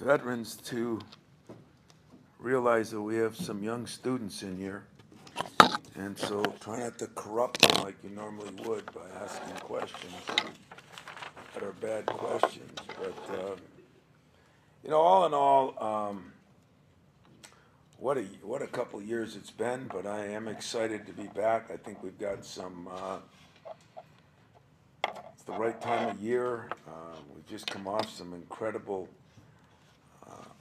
veterans to realize that we have some young students in here, and so try not to corrupt them like you normally would by asking questions that are bad questions. But all in all, what a couple years it's been. But I am excited to be back. I think we've got some. It's the right time of year. We've just come off some incredible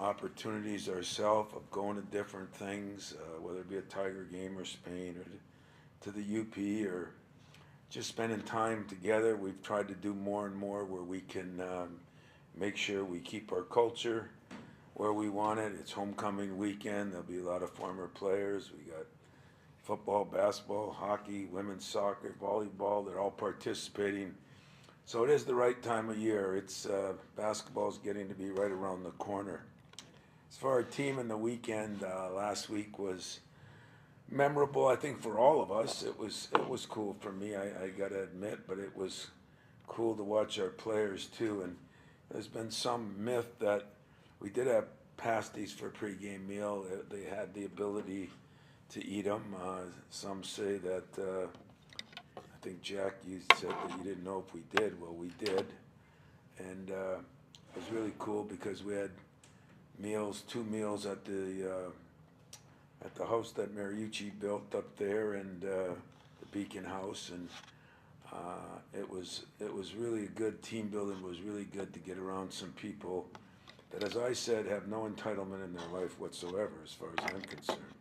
opportunities ourselves of going to different things, whether it be a Tiger game or Spain or to the UP or just spending time together. We've tried to do more and more where we can make sure we keep our culture where we want it. It's homecoming weekend. There'll be a lot of former players. We got football, basketball, hockey, women's soccer, volleyball. They're all participating. So it is the right time of year. It's basketball's getting to be right around the corner. As for our team in the weekend, last week was memorable. I think for all of us, it was cool for me. I got to admit, but it was cool to watch our players too. And there's been some myth that we did have pasties for a pregame meal. They had the ability to eat them. Some say that. I think Jack, you said that you didn't know if we did. Well, we did, and it was really cool because we had two meals at the house that Mariucci built up there, and the Beacon House, and it was really a good team building. It was really good to get around some people that, as I said, have no entitlement in their life whatsoever, as far as I'm concerned.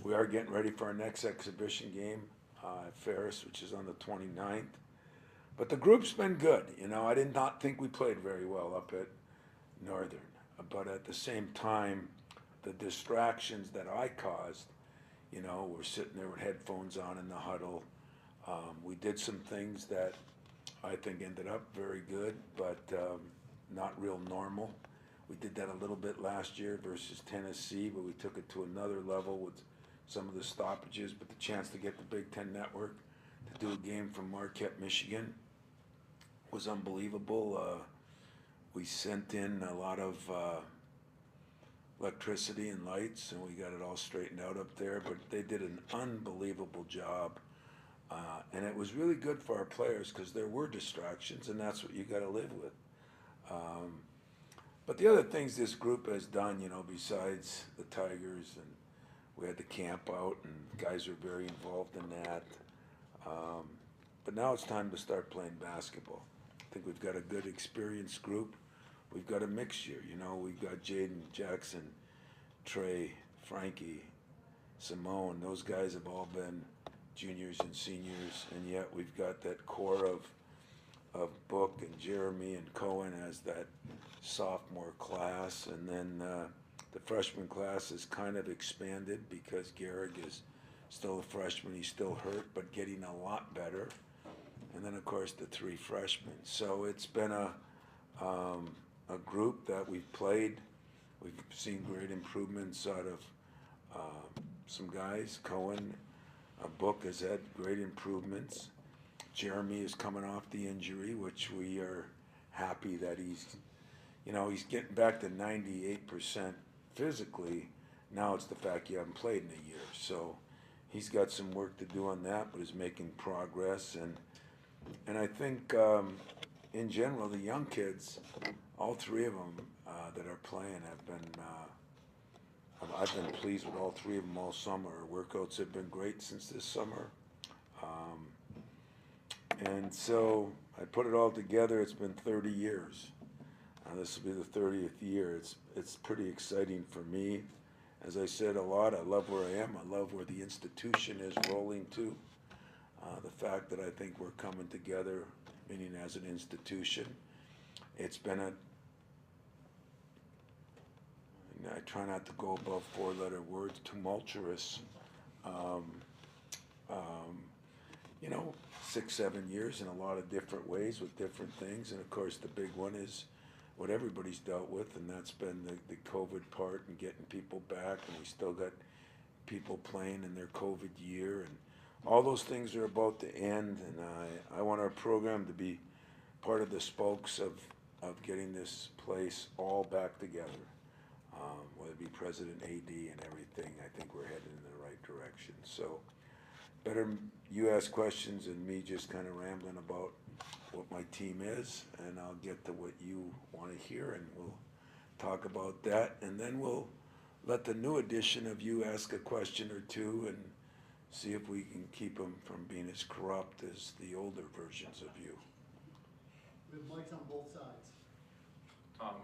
We are getting ready for our next exhibition game at Ferris, which is on the 29th. But the group's been good. I did not think we played very well up at Northern. But at the same time, the distractions that I caused, we're sitting there with headphones on in the huddle. We did some things that I think ended up very good, but not real normal. We did that a little bit last year versus Tennessee, but we took it to another level with some of the stoppages, but the chance to get the Big Ten Network to do a game from Marquette, Michigan was unbelievable. We sent in a lot of electricity and lights, and we got it all straightened out up there, but they did an unbelievable job. And it was really good for our players because there were distractions, and that's what you got to live with. But the other things this group has done, besides the Tigers, and we had the camp out, and guys are very involved in that. But now it's time to start playing basketball. I think we've got a good, experienced group. We've got a mixture, We've got Jaden, Jackson, Trey, Frankie, Simone. Those guys have all been juniors and seniors, and yet we've got that core of Book and Jeremy and Cohen as that sophomore class, and then the freshman class is kind of expanded because Gehrig is still a freshman. He's still hurt, but getting a lot better. And then, of course, the three freshmen. So it's been a group that we've played. We've seen great improvements out of some guys. Cohen, Book has had great improvements. Jeremy is coming off the injury, which we are happy that he's getting back to 98% physically. Now it's the fact you haven't played in a year. So he's got some work to do on that, but is making progress. And I think in general, the young kids, all three of them that are playing have been, I've been pleased with all three of them all summer. Workouts have been great since this summer. And so I put it all together. It's been 30 years. This will be the 30th year. It's pretty exciting for me. As I said a lot, I love where I am. I love where the institution is rolling to. The fact that I think we're coming together, meaning as an institution. It's been I try not to go above four-letter words, tumultuous. 6, 7 years in a lot of different ways with different things. And of course, the big one is what everybody's dealt with, and that's been the COVID part and getting people back. And we still got people playing in their COVID year. And all those things are about to end. And I want our program to be part of the spokes of of getting this place all back together. Whether it be President, AD, and everything, I think we're headed in the right direction. So better you ask questions than me just kind of rambling about what my team is, and I'll get to what you want to hear, and we'll talk about that, and then we'll let the new edition of you ask a question or two and see if we can keep them from being as corrupt as the older versions of you. We have mics on both sides. Tom,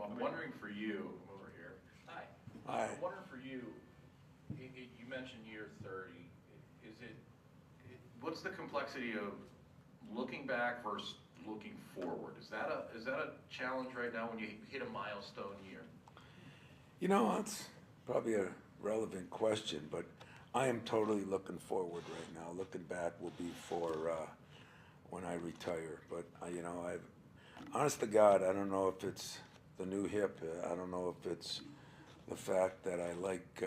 I'm wondering for you, I'm over here. Hi. Hi. I'm wondering for you, you mentioned year 30. What's the complexity of looking back versus looking forward? Is that a challenge right now when you hit a milestone year? You know, that's probably a relevant question, but I am totally looking forward right now. Looking back will be for when I retire. But honest to God, I don't know if it's the new hip. I don't know if it's the fact that I like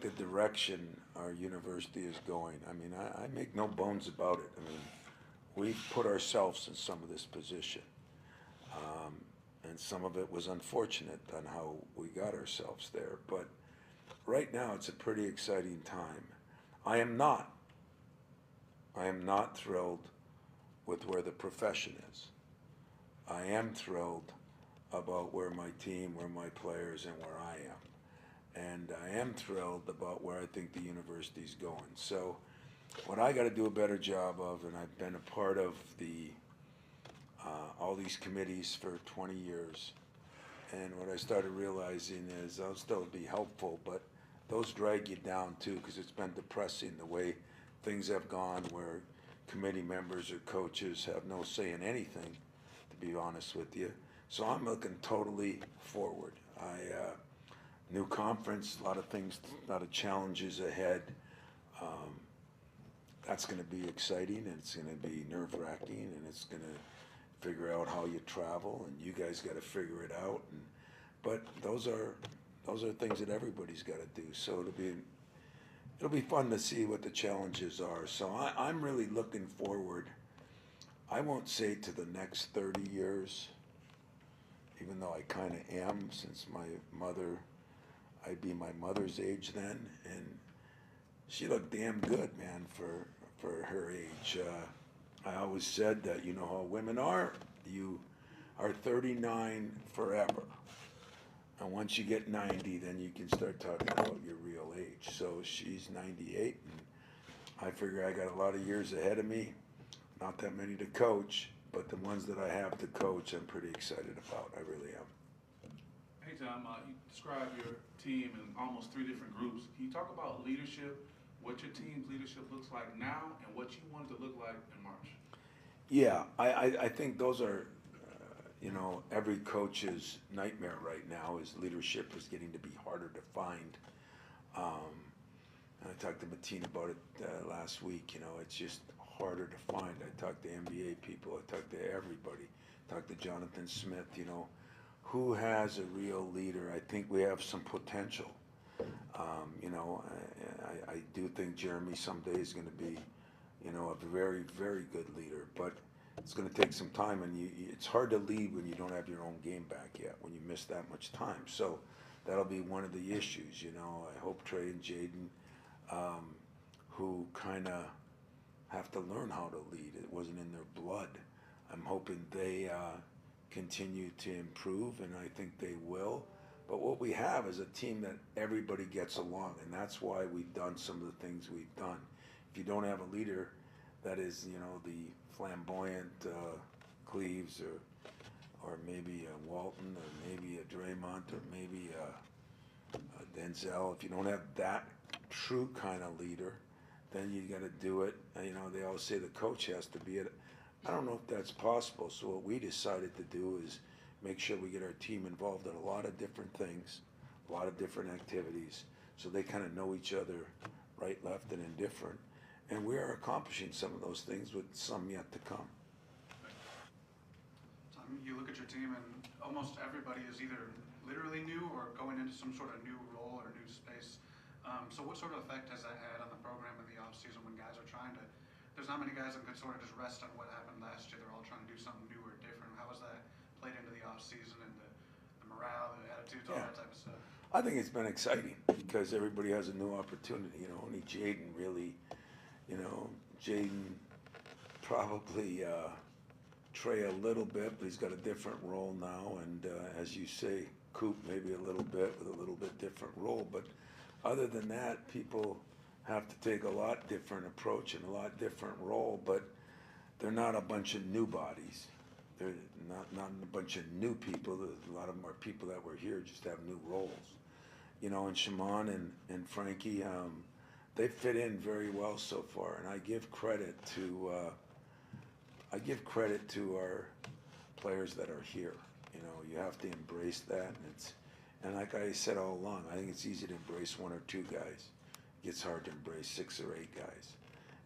the direction our university is going. I mean, I make no bones about it. I mean, we've put ourselves in some of this position. And some of it was unfortunate on how we got ourselves there. But right now, it's a pretty exciting time. I am not thrilled with where the profession is. I am thrilled about where my team, where my players, and where I am. And I am thrilled about where I think the university's going. So what I got to do a better job of, and I've been a part of all these committees for 20 years, and what I started realizing is I'll still be helpful, but those drag you down too, because it's been depressing the way things have gone where committee members or coaches have no say in anything, to be honest with you. So I'm looking totally forward. New conference, a lot of things, a lot of challenges ahead. That's going to be exciting, and it's going to be nerve-wracking, and it's going to figure out how you travel, and you guys got to figure it out. But those are things that everybody's got to do. So it'll be fun to see what the challenges are. So I'm really looking forward. I won't say to the next 30 years, even though I kind of am, since I'd be my mother's age then, and she looked damn good, man, for her age. I always said that, you know how women are, you are 39 forever. And once you get 90, then you can start talking about your real age. So she's 98, and I figure I got a lot of years ahead of me. Not that many to coach, but the ones that I have to coach, I'm pretty excited about. I really am. Hey, Tom, you described your team in almost 3 different groups. Can you talk about leadership, what your team's leadership looks like now, and what you want it to look like in March? Yeah, I think those are, every coach's nightmare right now is leadership is getting to be harder to find. And I talked to Mateen about it last week. It's just harder to find. I talked to NBA people. I talked to everybody. I talked to Jonathan Smith. Who has a real leader? I think we have some potential. I do think Jeremy someday is going to be, a very, very good leader. But it's going to take some time, and it's hard to lead when you don't have your own game back yet, when you miss that much time. So that'll be one of the issues. I hope Trey and Jaden, who kind of have to learn how to lead. It wasn't in their blood. I'm hoping they continue to improve, and I think they will. But what we have is a team that everybody gets along, and that's why we've done some of the things we've done. If you don't have a leader that is, the flamboyant Cleaves or maybe a Walton or maybe a Draymond or maybe a Denzel, if you don't have that true kind of leader, then you got to do it. They always say the coach has to be it. I don't know if that's possible. So what we decided to do is make sure we get our team involved in a lot of different things, a lot of different activities, so they kind of know each other, right, left, and indifferent. And we are accomplishing some of those things with some yet to come. You look at your team and almost everybody is either literally new or going into some sort of new role or new space. So what sort of effect has that had on the program in the offseason when guys are trying to there's not many guys that could sort of just rest on what happened last year. They're all trying to do something new or different. How has that played into the off season and the morale, the attitudes, all Yeah. that type of stuff? I think it's been exciting because everybody has a new opportunity. You know, only Jaden really, you know, Jaden probably Trey a little bit, but he's got a different role now. And as you say, Coop maybe a little bit with a little bit different role. But other than that, people have to take a lot different approach and a lot different role. But they're not a bunch of new bodies. They're not a bunch of new people. A lot of them are people that were here, just have new roles. You know, and Shimon and Frankie, they fit in very well so far. And I give credit to our players that are here. You know, you have to embrace that, and like I said all along, I think it's easy to embrace one or two guys. It gets hard to embrace 6 or 8 guys.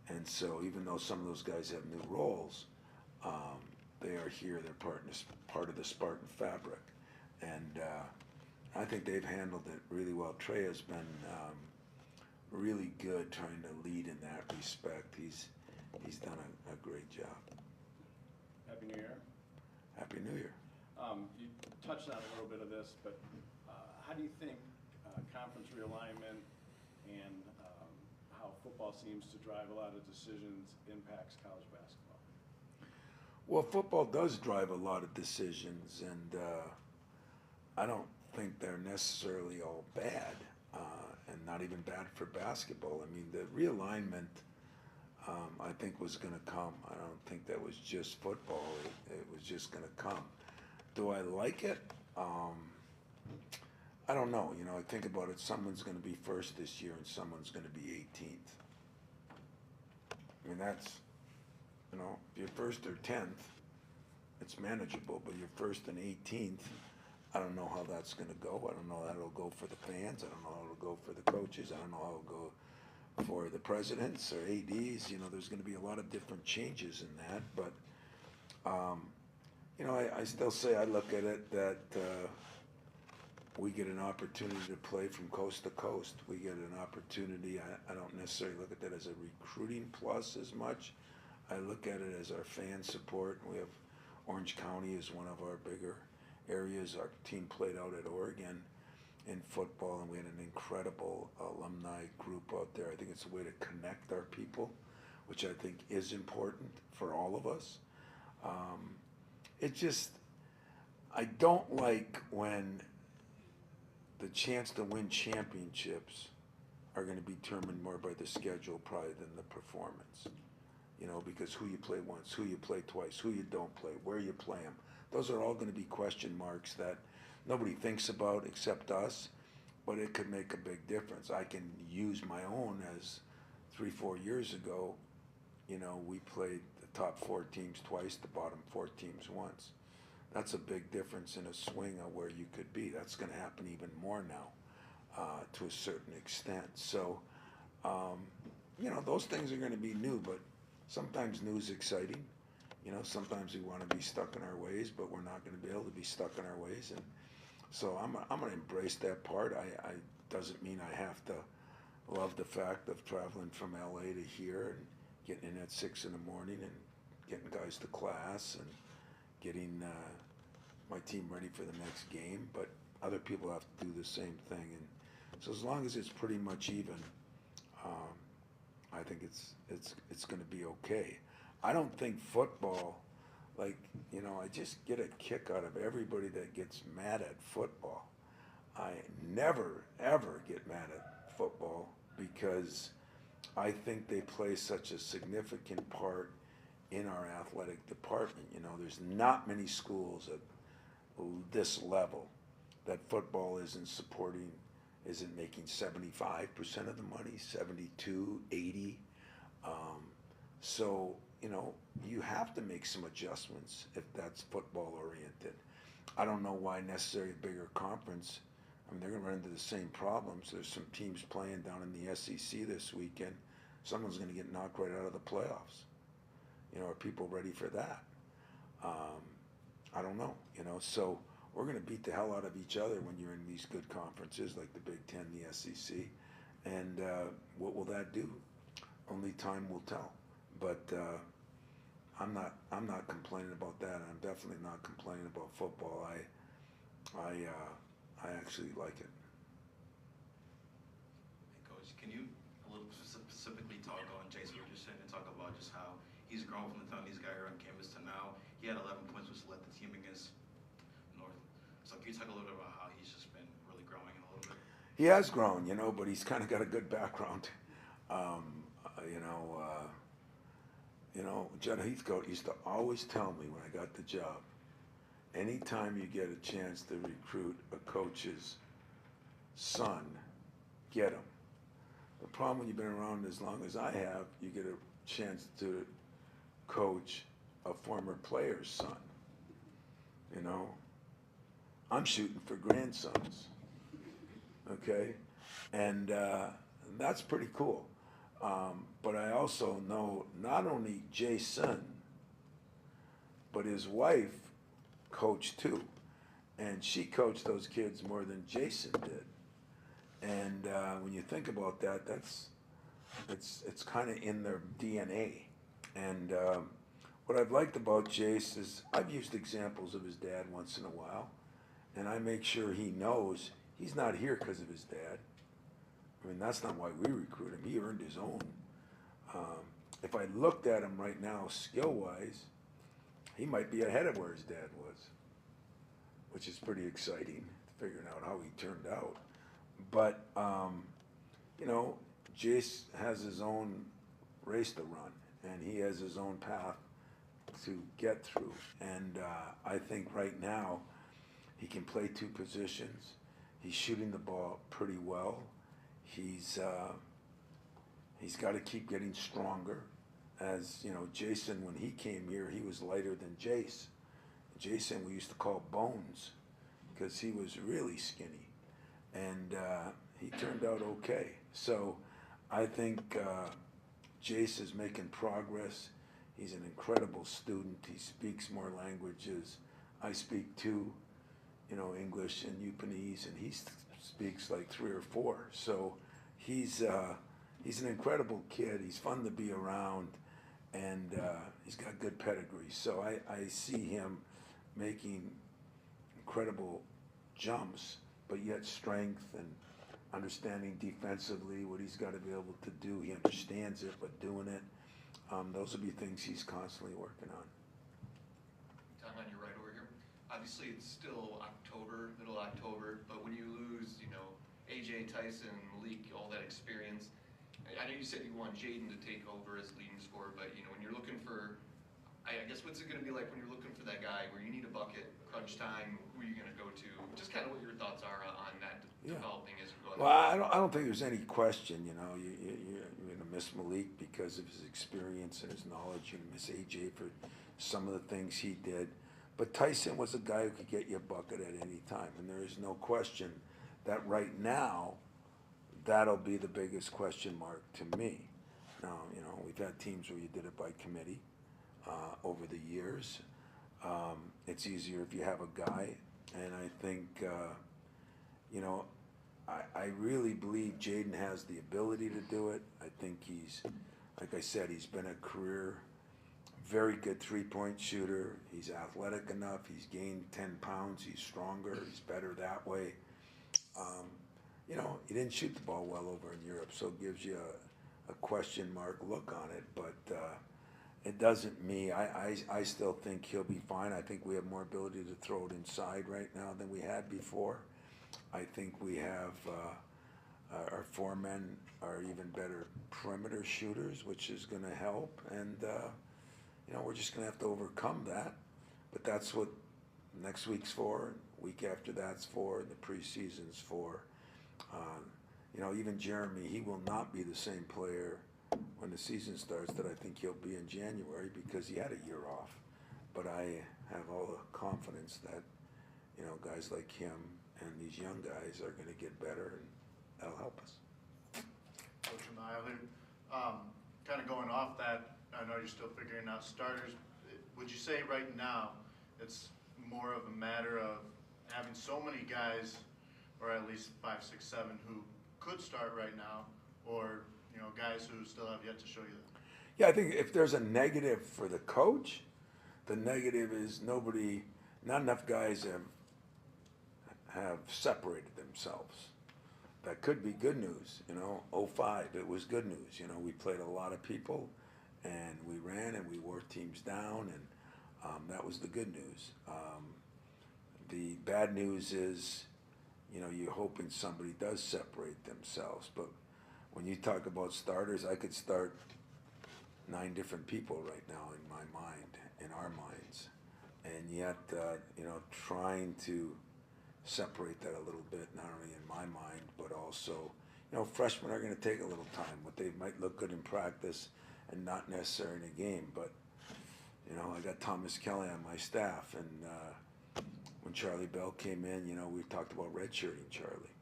And so even though some of those guys have new roles, they are here. They're part of the Spartan fabric, and I think they've handled it really well. Trey has been really good trying to lead in that respect. He's done a great job. Happy New Year. Happy New Year. You touched on a little bit of this, but how do you think conference realignment and how football seems to drive a lot of decisions impacts college basketball? Well, football does drive a lot of decisions, and I don't think they're necessarily all bad, and not even bad for basketball. I mean, the realignment, I think, was going to come. I don't think that was just football. It was just going to come. Do I like it? I don't know. You know, I think about it. Someone's going to be first this year, and someone's going to be 18th. I mean, that's, you know, if you're first or 10th, it's manageable. But you're first and 18th, I don't know how that's going to go. I don't know how it'll go for the fans. I don't know how it'll go for the coaches. I don't know how it'll go for the presidents or ADs. You know, there's going to be a lot of different changes in that. But, you know, I still say I look at it that we get an opportunity to play from coast to coast. We get an opportunity. I don't necessarily look at that as a recruiting plus as much. I look at it as our fan support. We have Orange County is one of our bigger areas. Our team played out at Oregon in football, and we had an incredible alumni group out there. I think it's a way to connect our people, which I think is important for all of us. I don't like when the chance to win championships are going to be determined more by the schedule probably than the performance. You know, because who you play once, who you play twice, who you don't play, where you play them. Those are all going to be question marks that nobody thinks about except us, but it could make a big difference. I can use my own as 3-4 years ago, you know, we played the top 4 teams twice, the bottom 4 teams once. That's a big difference in a swing of where you could be. That's going to happen even more now, to a certain extent. So, you know, those things are going to be new, but sometimes new is exciting. You know, sometimes we want to be stuck in our ways, but we're not going to be able to be stuck in our ways. And so I'm going to embrace that part. I doesn't mean I have to love the fact of traveling from LA to here and getting in at 6 in the morning and getting guys to class and getting my team ready for the next game. But other people have to do the same thing. And so as long as it's pretty much even, I think it's going to be okay. I don't think football, like, you know, I just get a kick out of everybody that gets mad at football. I never, ever get mad at football because I think they play such a significant part in our athletic department. You know, there's not many schools at this level that football isn't supporting, isn't making 75% of the money, 72, 80. So, you know, you have to make some adjustments if that's football oriented. I don't know why necessarily a bigger conference. I mean, they're going to run into the same problems. There's some teams playing down in the SEC this weekend. Someone's going to get knocked right out of the playoffs. You know, are people ready for that? I don't know, you know. So we're going to beat the hell out of each other when you're in these good conferences like the Big Ten, the SEC. And what will that do? Only time will tell. But I'm not complaining about that. I'm definitely not complaining about football. I actually like it. Hey, Coach, can you a little specifically talk on Jason Richardson and talk about just how he's grown from the time he's got here on campus to now? He had 11 points, which led the team against North. So can you talk a little bit about how he's just been really growing a little bit? He has grown, but he's kind of got a good background. Judd Heathcote used to always tell me when I got the job, anytime you get a chance to recruit a coach's son, get him. The problem when you've been around as long as I have, you get a chance to coach a former player's son. I'm shooting for grandsons, okay? And that's pretty cool. But I also know not only Jason, but his wife coached too. And she coached those kids more than Jason did. And when you think about that, it's kind of in their DNA. And what I've liked about Jace is I've used examples of his dad once in a while, and I make sure he knows he's not here because of his dad. I mean, that's not why we recruit him. He earned his own. If I looked at him right now, skill-wise, he might be ahead of where his dad was, which is pretty exciting, figuring out how he turned out. But, Jace has his own race to run, and he has his own path to get through. And I think right now he can play two positions. He's shooting the ball pretty well. He's got to keep getting stronger. As Jason, when he came here, he was lighter than Jace. Jason we used to call Bones because he was really skinny, and he turned out okay. So I think Jace is making progress. He's an incredible student. He speaks more languages. I speak two, English and Yupanese, and he speaks like 3 or 4. So he's an incredible kid. He's fun to be around, and he's got good pedigree. So I see him making incredible jumps, but yet strength and understanding defensively what he's got to be able to do. He understands it, but doing it, those will be things he's constantly working on. Tom, on your right over here. Obviously, it's still October, middle October, but when you lose, AJ, Tyson, Malik, all that experience, I know you said you want Jaden to take over as leading scorer, but when you're looking for, I guess what's it going to be like when you're looking for that guy where you need a bucket, crunch time, who are you going to go to? Just kind of what your thoughts are on that developing as you go. Well, I don't think there's any question. You're going to miss Malik because of his experience and his knowledge. You're going to miss AJ for some of the things he did. But Tyson was a guy who could get you a bucket at any time, and there is no question that right now that'll be the biggest question mark to me. Now, we've had teams where you did it by committee over the years. It's easier if you have a guy, and I think, I really believe Jaden has the ability to do it. I think he's, like I said, he's been a career very good three-point shooter. He's athletic enough. He's gained 10 pounds. He's stronger. He's better that way. He didn't shoot the ball well over in Europe, so it gives you a question mark look on it. But it doesn't mean I still think he'll be fine. I think we have more ability to throw it inside right now than we had before. I think we have our 4 men are even better perimeter shooters, which is going to help. And we're just going to have to overcome that. But that's what next week's for, week after that's for, and the preseason's for. Even Jeremy, he will not be the same player when the season starts that I think he'll be in January because he had a year off. But I have all the confidence that, guys like him and these young guys are going to get better, and that'll help us. Coach O'Malley, kind of going off that, I know you're still figuring out starters. Would you say right now it's more of a matter of having so many guys, or at least 5, 6, 7, who could start right now, or guys who still have yet to show you that? Yeah, I think if there's a negative for the coach, the negative is not enough guys have separated themselves. That could be good news, you know. '05, it was good news. You know, we played a lot of people, and we ran and we wore teams down, and that was the good news. The bad news is, you know, you're hoping somebody does separate themselves. But when you talk about starters, I could start 9 different people right now in my mind, in our minds, and yet, you know, trying to separate that a little bit, not only in my mind, but also, you know, freshmen are going to take a little time. But they might look good in practice and not necessarily in a game. But, you know, I got Thomas Kelly on my staff, and when Charlie Bell came in, you know, we talked about redshirting Charlie.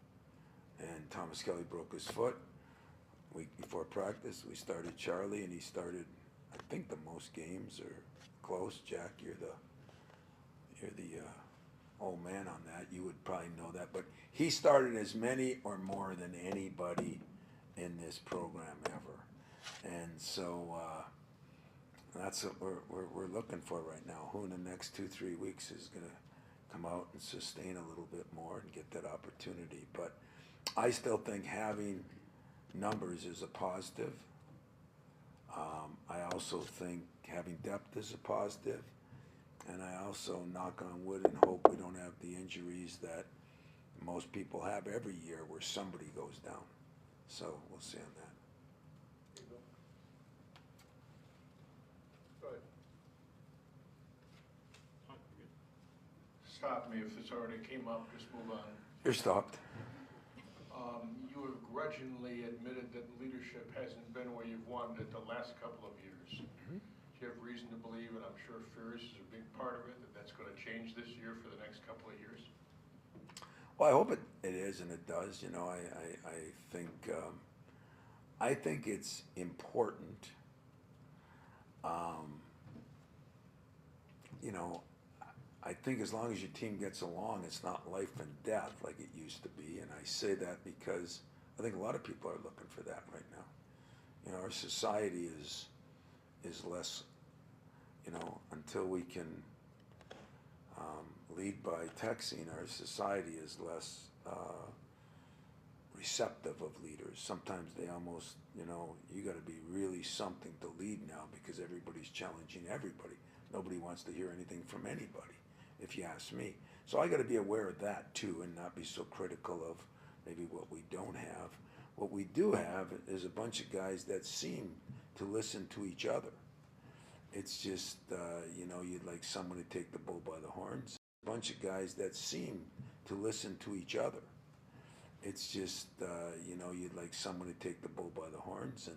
And Thomas Kelly broke his foot. Week before practice, we started Charlie, and he started, I think, the most games, or close. Jack, you're the old man on that. You would probably know that, but he started as many or more than anybody in this program ever, and so that's what we're looking for right now. Who in the next 2-3 weeks is going to come out and sustain a little bit more and get that opportunity? But I still think having numbers is a positive. I also think having depth is a positive. And I also knock on wood and hope we don't have the injuries that most people have every year where somebody goes down. So we'll see on that. Go ahead. Stop me if this already came up, just move on. You're stopped. You have grudgingly admitted that leadership hasn't been where you've wanted it the last couple of years. Mm-hmm. Do you have reason to believe, and I'm sure fear is a big part of it, that that's going to change this year for the next couple of years? Well, I hope it is, and it does. You know, I think it's important. You know, I think as long as your team gets along, it's not life and death like it used to be. And I say that because I think a lot of people are looking for that right now. You know, our society is less, you know, until we can lead by texting, our society is less receptive of leaders. Sometimes they almost, you know, you got to be really something to lead now because everybody's challenging everybody. Nobody wants to hear anything from anybody, if you ask me. So I got to be aware of that too, and not be so critical of maybe what we don't have. What we do have is a bunch of guys that seem to listen to each other. It's just, you know, you'd like someone to take the bull by the horns. A bunch of guys that seem to listen to each other. It's just, you know, you'd like someone to take the bull by the horns,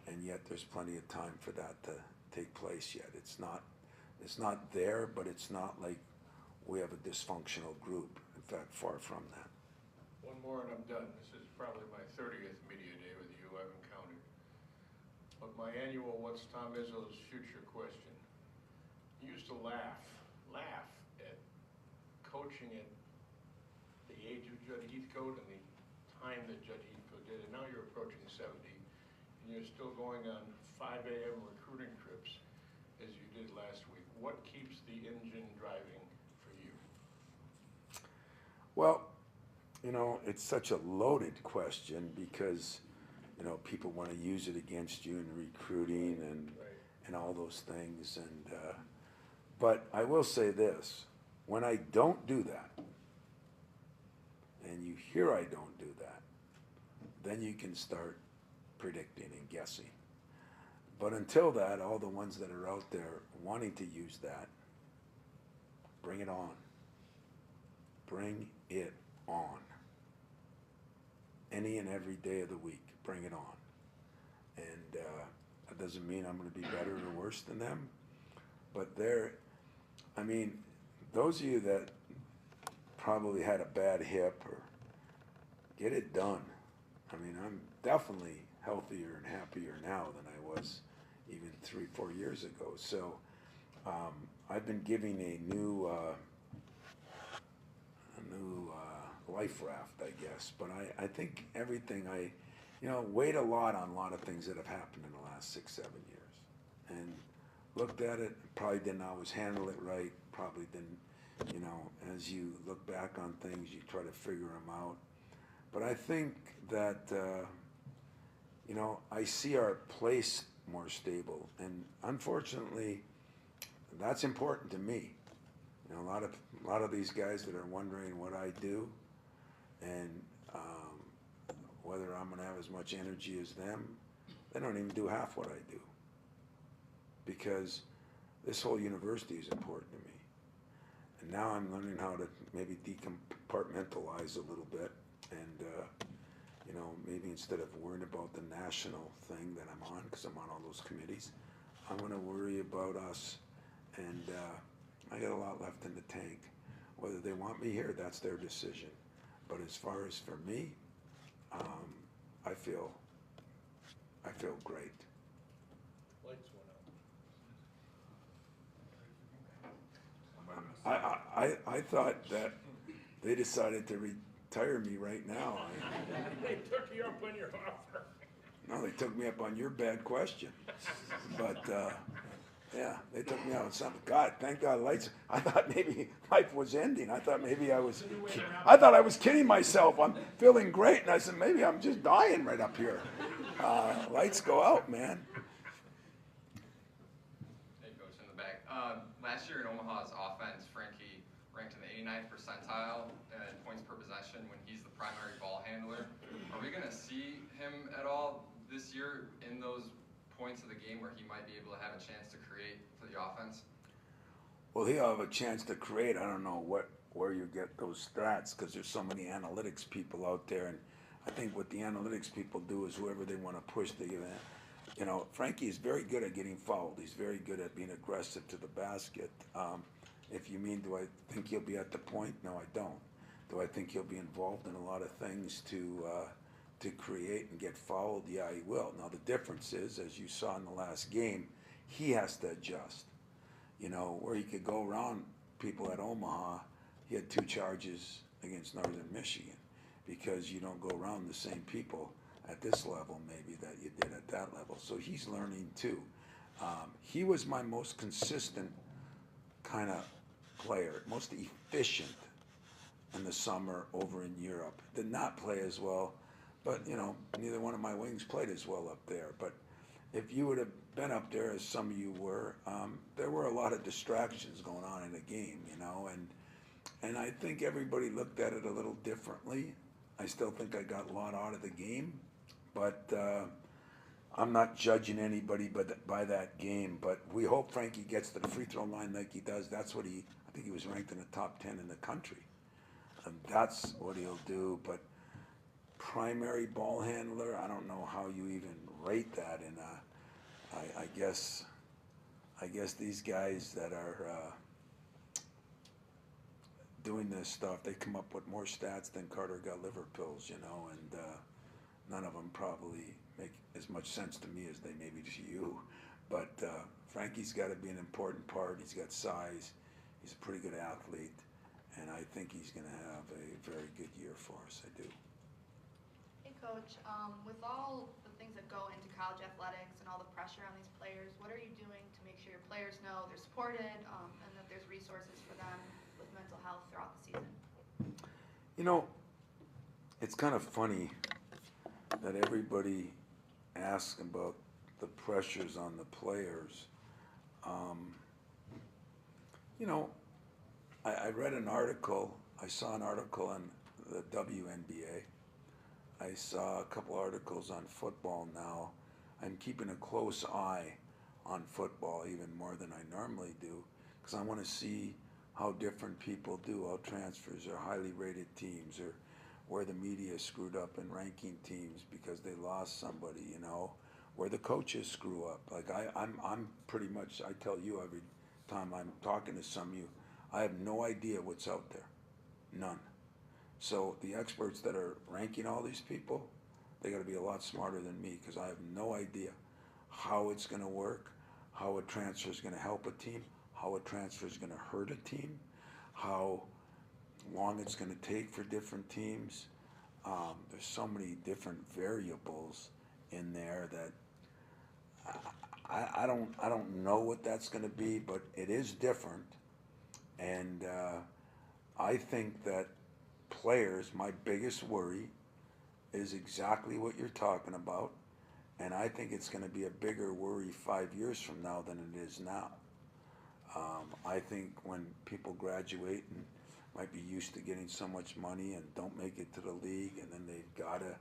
and yet there's plenty of time for that to take place yet. It's not there, but it's not like we have a dysfunctional group. In fact, far from that. One more and I'm done. This is probably my 30th media day with you. I haven't counted. But my annual What's Tom Izzo's Future question. You used to laugh at coaching at the age of Judd Heathcote and the time that Judd Heathcote did, and now you're approaching 70, and you're still going on 5 a.m. recruiting trips as you did last week. What keeps the engine driving for you? Well, you know, it's such a loaded question because, you know, people want to use it against you in recruiting and all those things. And but I will say this: when I don't do that, and you hear I don't do that, then you can start predicting and guessing. But until that, all the ones that are out there wanting to use that, bring it on. Bring it on. Any and every day of the week, bring it on. And that doesn't mean I'm going to be better or worse than them, but I mean, those of you that probably had a bad hip, or get it done. I mean, I'm definitely healthier and happier now than I was even 3-4 years ago. So I've been giving a new life raft, I guess. But I think everything I weighed a lot on a lot of things that have happened in the last 6, 7 years, and looked at it. Probably didn't always handle it right. Probably didn't. As you look back on things, you try to figure them out. But I think that I see our place more stable, and unfortunately, that's important to me. A lot of these guys that are wondering what I do, and whether I'm going to have as much energy as them, they don't even do half what I do, because this whole university is important to me. And now I'm learning how to maybe decompartmentalize a little bit, and maybe instead of worrying about the national thing that I'm on, because I'm on all those committees, I'm going to worry about us. And I got a lot left in the tank. Whether they want me here, that's their decision. But as far as for me, I feel great. Lights went out. I thought that they decided to retire me right now. They took you up on your offer. No, they took me up on your bad question. But yeah, they took me out on something. God, thank God, lights. I thought maybe life was ending. I thought maybe I was kidding myself. I'm feeling great, and I said maybe I'm just dying right up here. Lights go out, man. Hey, Coach, in the back. Last year in Omaha's offense, Frankie ranked in the 89th percentile in points per possession when he's the primary ball handler. Are we going to see him at all this year in those points of the game where he might be able to have a chance to create for the offense? Well, he'll have a chance to create. I don't know where you get those stats, because there's so many analytics people out there, and I think what the analytics people do is whoever they want to push the event. Frankie is very good at getting fouled. He's very good at being aggressive to the basket. If you mean, do I think he'll be at the point? No, I don't. Do I think he'll be involved in a lot of things to create and get fouled? Yeah, he will. Now, the difference is, as you saw in the last game, he has to adjust. Where he could go around people at Omaha, he had 2 charges against Northern Michigan, because you don't go around the same people at this level maybe that you did at that level. So he's learning too. He was my most consistent kind of player, most efficient in the summer over in Europe. Did not play as well, but neither one of my wings played as well up there. But if you would have been up there, as some of you were, there were a lot of distractions going on in the game, and I think everybody looked at it a little differently. I still think I got a lot out of the game, but I'm not judging anybody by that game. But we hope Frankie gets to the free throw line like he does. That's what I think he was ranked in the top 10 in the country. And that's what he'll do. But primary ball handler, I don't know how you even rate that in I guess these guys that are doing this stuff, they come up with more stats than Carter got liver pills, and none of them probably make as much sense to me as they maybe to you. But Frankie's got to be an important part. He's got size. He's a pretty good athlete, and I think he's going to have a very good year for us. I do. Hey, Coach. With all the things that go into college athletics and all the pressure on these players, what are you doing to make sure your players know they're supported and that there's resources for them with mental health throughout the season? It's kind of funny that everybody asks about the pressures on the players. I read an article. I saw an article on the WNBA. I saw a couple articles on football now. I'm keeping a close eye on football even more than I normally do, because I want to see how different people do, how transfers are highly rated teams, or where the media screwed up in ranking teams because they lost somebody, where the coaches screw up. Like I'm pretty much, I tell you every time I'm talking to some of you, I have no idea what's out there. None. So the experts that are ranking all these people, they got to be a lot smarter than me, because I have no idea how it's going to work, how a transfer is going to help a team, how a transfer is going to hurt a team, how long it's going to take for different teams. There's so many different variables in there that I don't know what that's going to be, but it is different. And I think that players, my biggest worry is exactly what you're talking about. And I think it's going to be a bigger worry 5 years from now than it is now. I think when people graduate and might be used to getting so much money and don't make it to the league, and then they've got to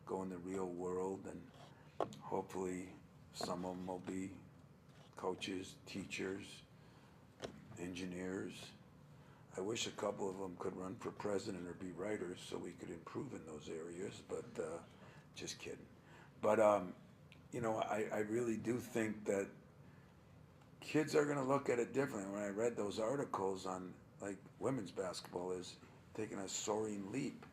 go in the real world, and hopefully some of them will be coaches, teachers, engineers. I wish a couple of them could run for president or be writers so we could improve in those areas, but just kidding. But, you know, I really do think that kids are going to look at it differently. When I read those articles on, like, women's basketball is taking a soaring leap,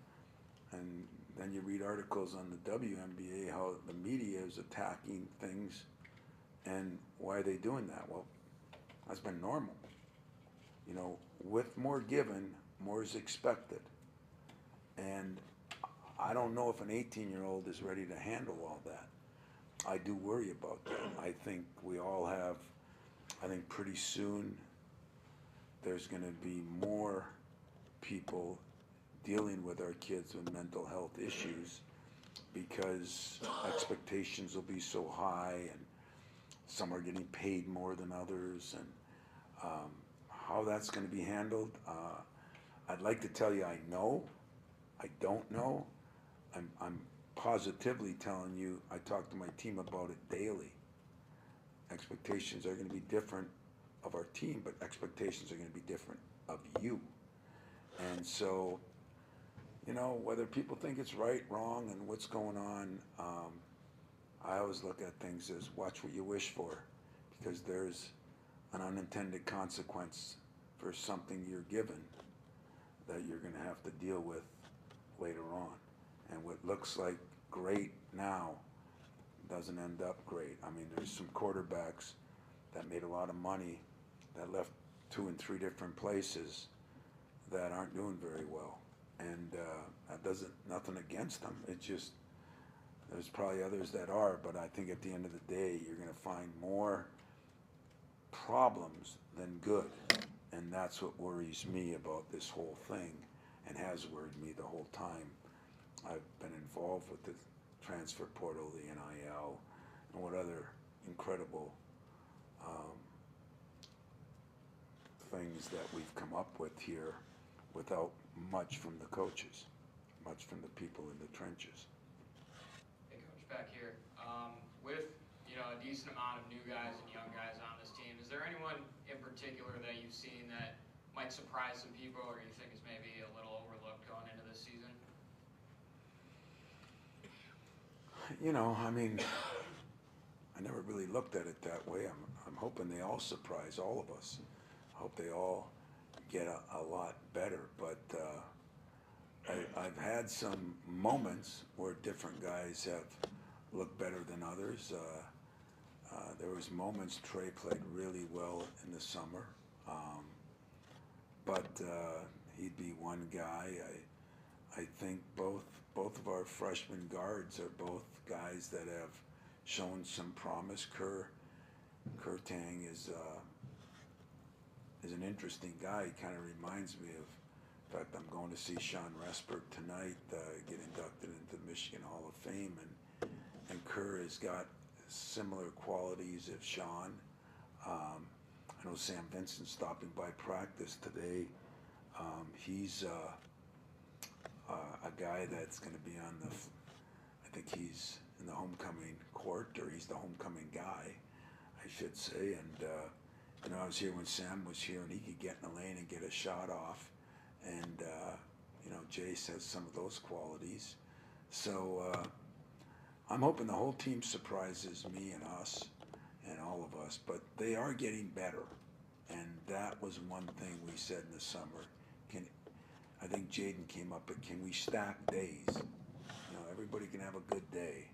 and then you read articles on the WNBA, how the media is attacking things, and why are they doing that? Well, that's been normal. You know, with more given, more is expected. And I don't know if an 18-year-old is ready to handle all that. I do worry about that. I think we all have, I think pretty soon there's going to be more people dealing with our kids with mental health issues because expectations will be so high, and some are getting paid more than others, and how that's going to be handled, I'd like to tell you I know. I don't know. I'm positively telling you, I talk to my team about it daily. Expectations are going to be different of our team, but expectations are going to be different of you. And so, you know, whether people think it's right, wrong, and what's going on, I always look at things as watch what you wish for, because there's an unintended consequence for something you're given that you're going to have to deal with later on. And what looks like great now doesn't end up great. I mean, there's some quarterbacks that made a lot of money that left 2 and 3 different places that aren't doing very well. And that doesn't, nothing against them. It's just, there's probably others that are, but I think at the end of the day, you're going to find more problems than good. And that's what worries me about this whole thing, and has worried me the whole time I've been involved with the transfer portal, the NIL, and what other incredible things that we've come up with here without much from the coaches, much from the people in the trenches. Hey, Coach, back here. With, you know, a decent amount of new guys and young guys on this team, is there anyone in particular that you've seen that might surprise some people, or you think is maybe a little overlooked going into this season? You know, I mean, I never really looked at it that way. I'm hoping they all surprise all of us. I hope they all get a lot better, but I've had some moments where different guys have looked better than others. There was moments Trey played really well in the summer, but he'd be one guy. I think both of our freshman guards are both guys that have shown some promise. Kurtang is an interesting guy. He kind of reminds me of, in fact, I'm going to see Sean Respert tonight, get inducted into the Michigan Hall of Fame, and Kerr has got similar qualities of Sean. I know Sam Vincent stopping by practice today. He's a guy that's going to be on the, I think he's in the homecoming court, or he's the homecoming guy, I should say. And you know, I was here when Sam was here, and he could get in the lane and get a shot off. And you know, Jace has some of those qualities. So I'm hoping the whole team surprises me and us and all of us, but they are getting better. And that was one thing we said in the summer. I think Jaden came up, but can we stack days? You know, everybody can have a good day.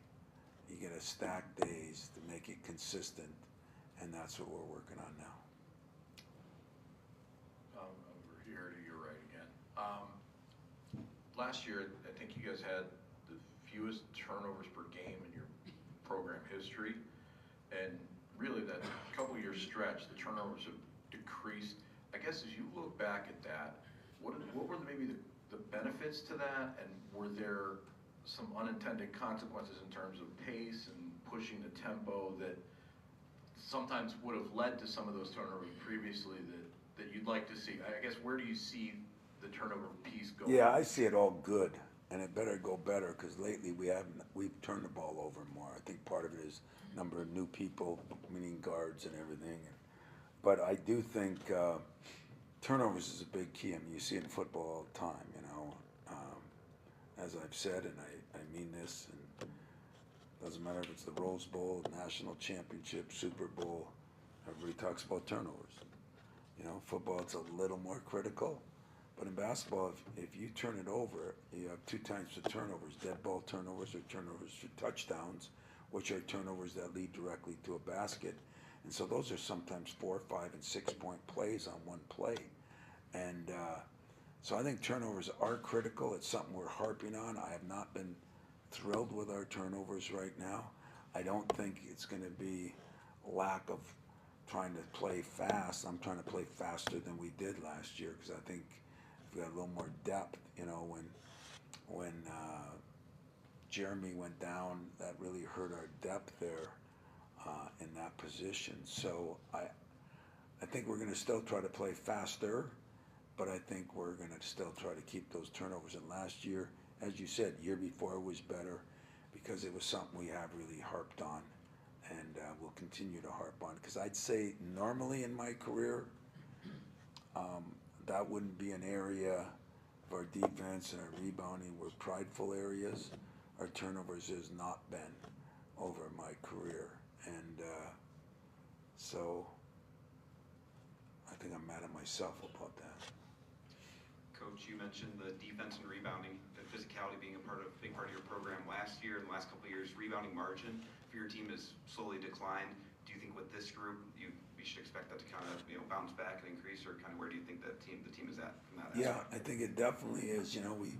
You got to stack days to make it consistent, and that's what we're working on now. Over here to your right again. last year, I think you guys had the fewest turnovers per game in your program history. And really that couple-year stretch, the turnovers have decreased. I guess as you look back at that, what were maybe the benefits to that? And were there some unintended consequences in terms of pace and pushing the tempo that sometimes would have led to some of those turnovers previously that you'd like to see? I guess, where do you see the turnover piece going? Yeah, I see it all good, and it better go better, because lately we've turned the ball over more. I think part of it is number of new people, meaning guards and everything. But I do think turnovers is a big key. I mean, you see it in football all the time, you know. As I've said, and I mean this, and doesn't matter if it's the Rose Bowl, National Championship, Super Bowl, everybody talks about turnovers. You know, football, it's a little more critical. But in basketball, if you turn it over, you have two types of turnovers: dead ball turnovers, or turnovers for touchdowns, which are turnovers that lead directly to a basket. And so those are sometimes 4, 5, and 6 point plays on one play. And so I think turnovers are critical. It's something we're harping on. I have not been thrilled with our turnovers right now. I don't think it's going to be lack of trying to play fast. I'm trying to play faster than we did last year, because I think if we had a little more depth, you know, when Jeremy went down, that really hurt our depth there in that position. So I think we're going to still try to play faster, but I think we're going to still try to keep those turnovers. And last year, as you said, year before was better, because it was something we have really harped on, and we'll continue to harp on. Because I'd say normally in my career, that wouldn't be an area of our defense and our rebounding were prideful areas. Our turnovers has not been over my career. And so I think I'm mad at myself about that. Coach, you mentioned the defense and rebounding, the physicality being big part of your program last year and the last couple of years. Rebounding margin for your team has slowly declined. Do you think with this group, we should expect that to kind of bounce back and increase, or kind of where do you think the team is at from that aspect? Yeah, I think it definitely is. You know, we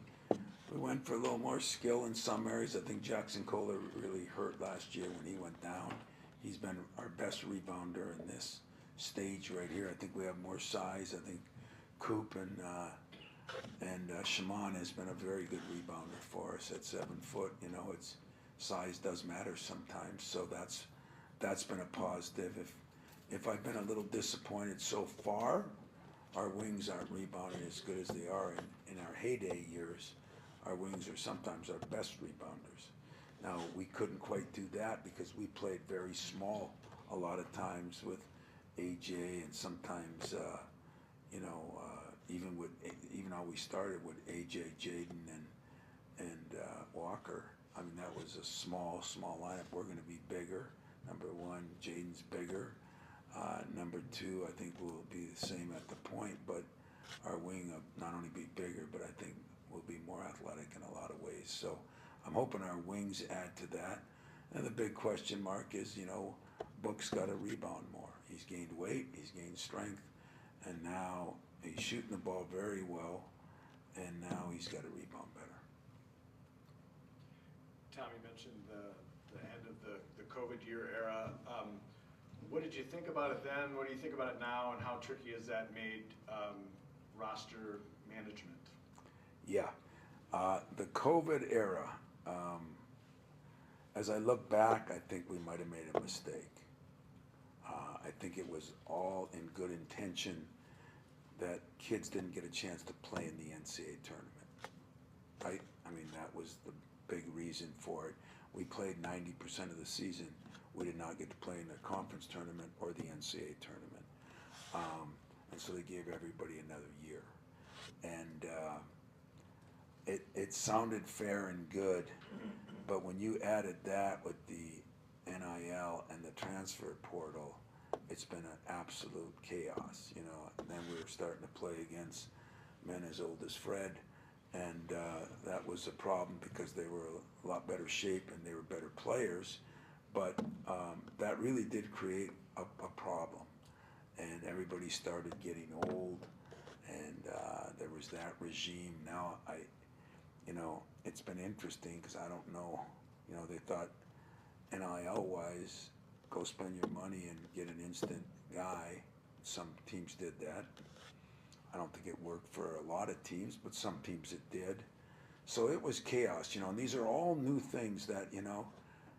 went for a little more skill in some areas. I think Jackson Kohler really hurt last year when he went down. He's been our best rebounder in this stage right here. I think we have more size. I think Coop and Shaman has been a very good rebounder for us at 7 foot. You know, it's size does matter sometimes, so that's been a positive. If I've been a little disappointed so far, our wings aren't rebounding as good as they are in our heyday years. Our wings are sometimes our best rebounders. Now, we couldn't quite do that because we played very small a lot of times with AJ, and sometimes, even how we started with AJ, Jaden, and Walker. I mean, that was a small lineup. We're going to be bigger. Number one, Jaden's bigger. Number two, I think we'll be the same at the point, but our wing will not only be bigger, but I think we'll be more athletic in a lot of ways. So I'm hoping our wings add to that. And the big question mark is, Book's got to rebound more. He's gained weight, he's gained strength, and now he's shooting the ball very well, and now he's got to rebound better. Tom, you mentioned the end of the COVID year era. What did you think about it then? What do you think about it now? And how tricky has that made roster management? Yeah. The COVID era, as I look back, I think we might have made a mistake. I think it was all in good intention that kids didn't get a chance to play in the NCAA tournament, right? I mean, that was the big reason for it. We played 90% of the season. We did not get to play in the conference tournament or the NCAA tournament. And so they gave everybody another year. And it sounded fair and good, but when you added that with the NIL and the transfer portal, it's been an absolute chaos, And then we were starting to play against men as old as Fred, and that was a problem because they were a lot better shape and they were better players. But that really did create a problem, and everybody started getting old, and there was that regime. Now you know, it's been interesting because I don't know, you know, they thought NIL wise, go spend your money and get an instant guy. Some teams did that. I don't think it worked for a lot of teams, but some teams it did. So it was chaos, you know, and these are all new things that, you know,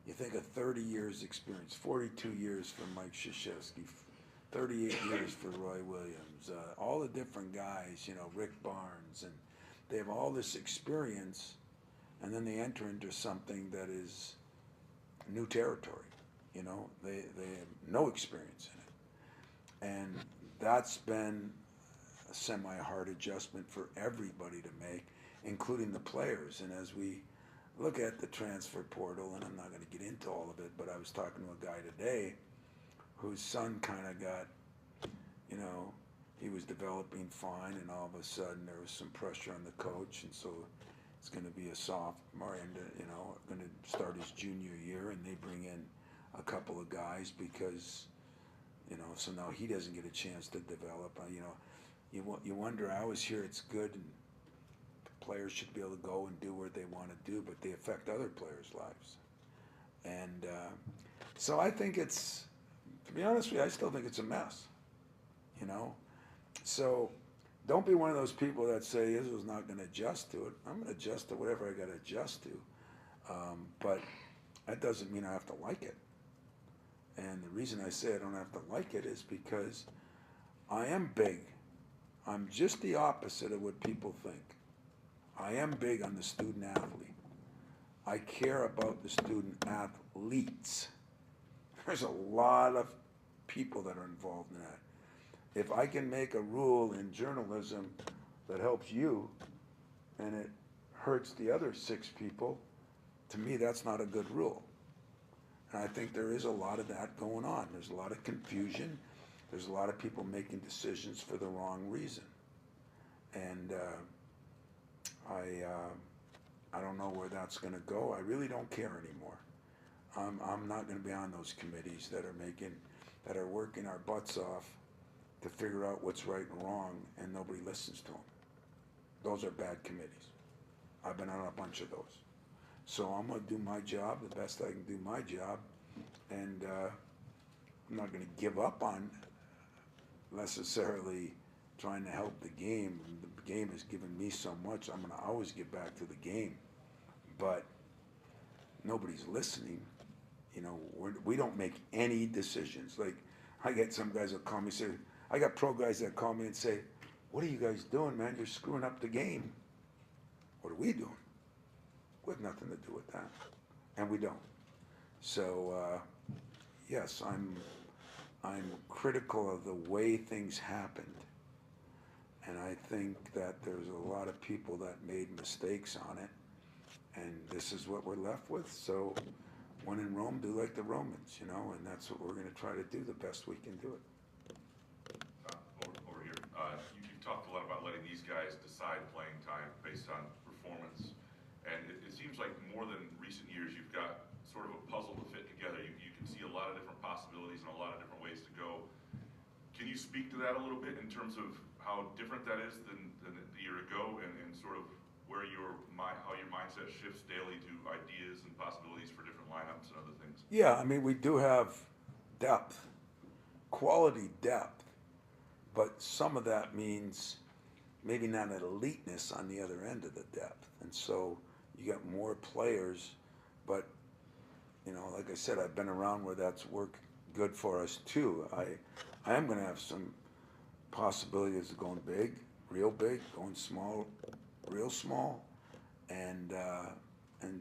you think of 30 years experience, 42 years for Mike Krzyzewski, 38 years for Roy Williams, all the different guys, you know, Rick Barnes, and they have all this experience, and then they enter into something that is new territory, you know, they have no experience in it. And that's been a semi-hard adjustment for everybody to make, including the players. And as we look at the transfer portal, and I'm not going to get into all of it, but I was talking to a guy today whose son kind of got, you know, he was developing fine, and all of a sudden there was some pressure on the coach, and so it's going to be a sophomore, and you know, going to start his junior year, and they bring in a couple of guys because, you know, so now he doesn't get a chance to develop. You know, you wonder. I always hear it's good and players should be able to go and do what they want to do, but they affect other players' lives. And so I think it's, to be honest with you, I still think it's a mess, you know? So don't be one of those people that say Izzo's not going to adjust to it. I'm going to adjust to whatever I got to adjust to. But that doesn't mean I have to like it. And the reason I say I don't have to like it is because I am big. I'm just the opposite of what people think. I am big on the student athlete. I care about the student athletes. There's a lot of people that are involved in that. If I can make a rule in journalism that helps you and it hurts the other 6 people, to me that's not a good rule. And I think there is a lot of that going on. There's a lot of confusion. There's a lot of people making decisions for the wrong reason. And I don't know where that's going to go. I really don't care anymore. I'm not going to be on those committees that are working our butts off to figure out what's right and wrong, and nobody listens to them. Those are bad committees. I've been on a bunch of those. So I'm going to do my job the best I can do my job, and I'm not going to give up on necessarily trying to help the game. The game has given me so much. I'm going to always get back to the game, but nobody's listening. You know, we don't make any decisions. Like, I get some guys that call me and say, I got pro guys that call me and say, what are you guys doing, man? You're screwing up the game. What are we doing? We have nothing to do with that. And we don't. So, yes, I'm critical of the way things happened. And I think that there's a lot of people that made mistakes on it. And this is what we're left with. So when in Rome, do like the Romans, you know, and that's what we're going to try to do the best we can do it. Over here, you've talked a lot about letting these guys decide playing time based on performance. And it seems like more than recent years, you've got sort of a puzzle to fit together. You can see a lot of different possibilities and a lot of different ways to go. Can you speak to that a little bit in terms of how different that is than a year ago, and sort of where how your mindset shifts daily to ideas and possibilities for different lineups and other things? Yeah, I mean, we do have depth, quality depth, but some of that means maybe not an eliteness on the other end of the depth. And so you got more players, but, you know, like I said, I've been around where that's worked good for us too. I am going to have some possibilities of going big, real big, going small, real small, and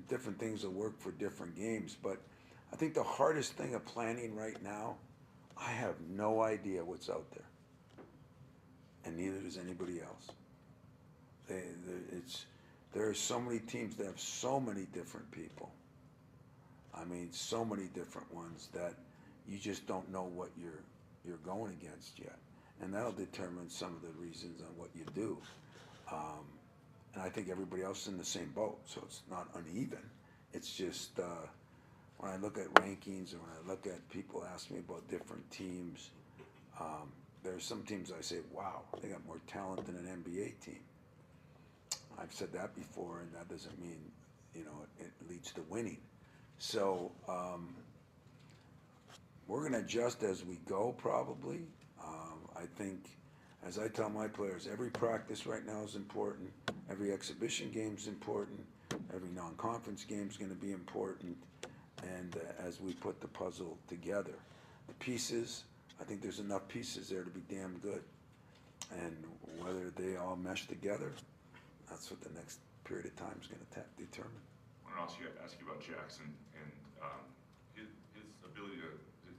different things will work for different games. But I think the hardest thing of planning right now, I have no idea what's out there, and neither does anybody else. There are so many teams that have so many different people. I mean, so many different ones that you just don't know what you're going against yet. And that'll determine some of the reasons on what you do. And I think everybody else is in the same boat, so it's not uneven. It's just when I look at rankings or when I look at people ask me about different teams, there are some teams I say, wow, they got more talent than an NBA team. I've said that before, and that doesn't mean, it leads to winning. So we're going to adjust as we go, probably. I think, as I tell my players, every practice right now is important. Every exhibition game is important. Every non-conference game is going to be important. And as we put the puzzle together, the pieces, I think there's enough pieces there to be damn good. And whether they all mesh together, that's what the next period of time is going to determine. I want to also ask you about Jackson and his ability to,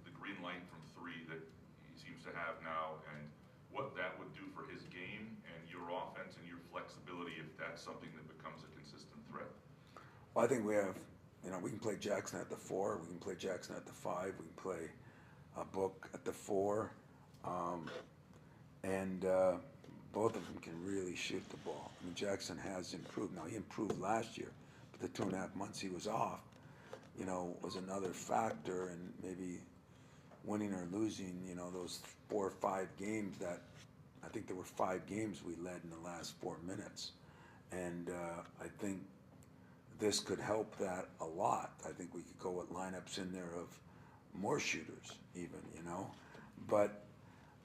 the green light from three that he seems to have now, and what that would do for his game and your offense and your flexibility if that's something that becomes a consistent threat. Well, I think we have, we can play Jackson at the 4, we can play Jackson at the 5, we can play Book at the 4, and both of them can really shoot the ball. I mean, Jackson has improved. Now, he improved last year, but the 2.5 months he was off, was another factor, and maybe winning or losing, those 4 or 5 games that, I think there were 5 games we led in the last 4 minutes. And I think this could help that a lot. I think we could go with lineups in there of more shooters even, But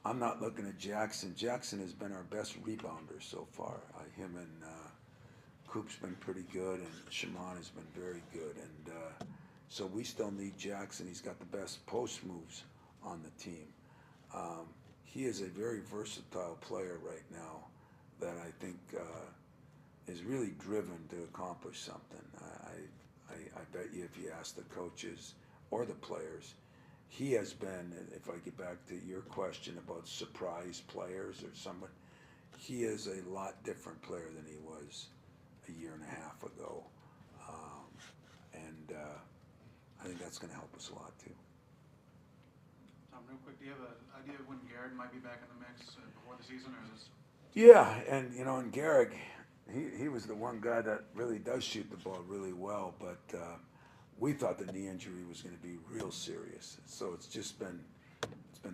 I'm not looking at Jackson. Jackson has been our best rebounder so far. Him and Coop's been pretty good, and Shimon has been very good. And so we still need Jackson. He's got the best post moves on the team. He is a very versatile player right now that I think is really driven to accomplish something. I bet you if you ask the coaches or the players, he has been, if I get back to your question about surprise players or someone, he is a lot different player than he was a year and a half ago. And I think that's going to help us a lot too. Tom, real quick, do you have an idea of when Garrett might be back in the mix before the season, or is this? Yeah, and and Garrick, he was the one guy that really does shoot the ball really well, but we thought the knee injury was going to be real serious. So it's been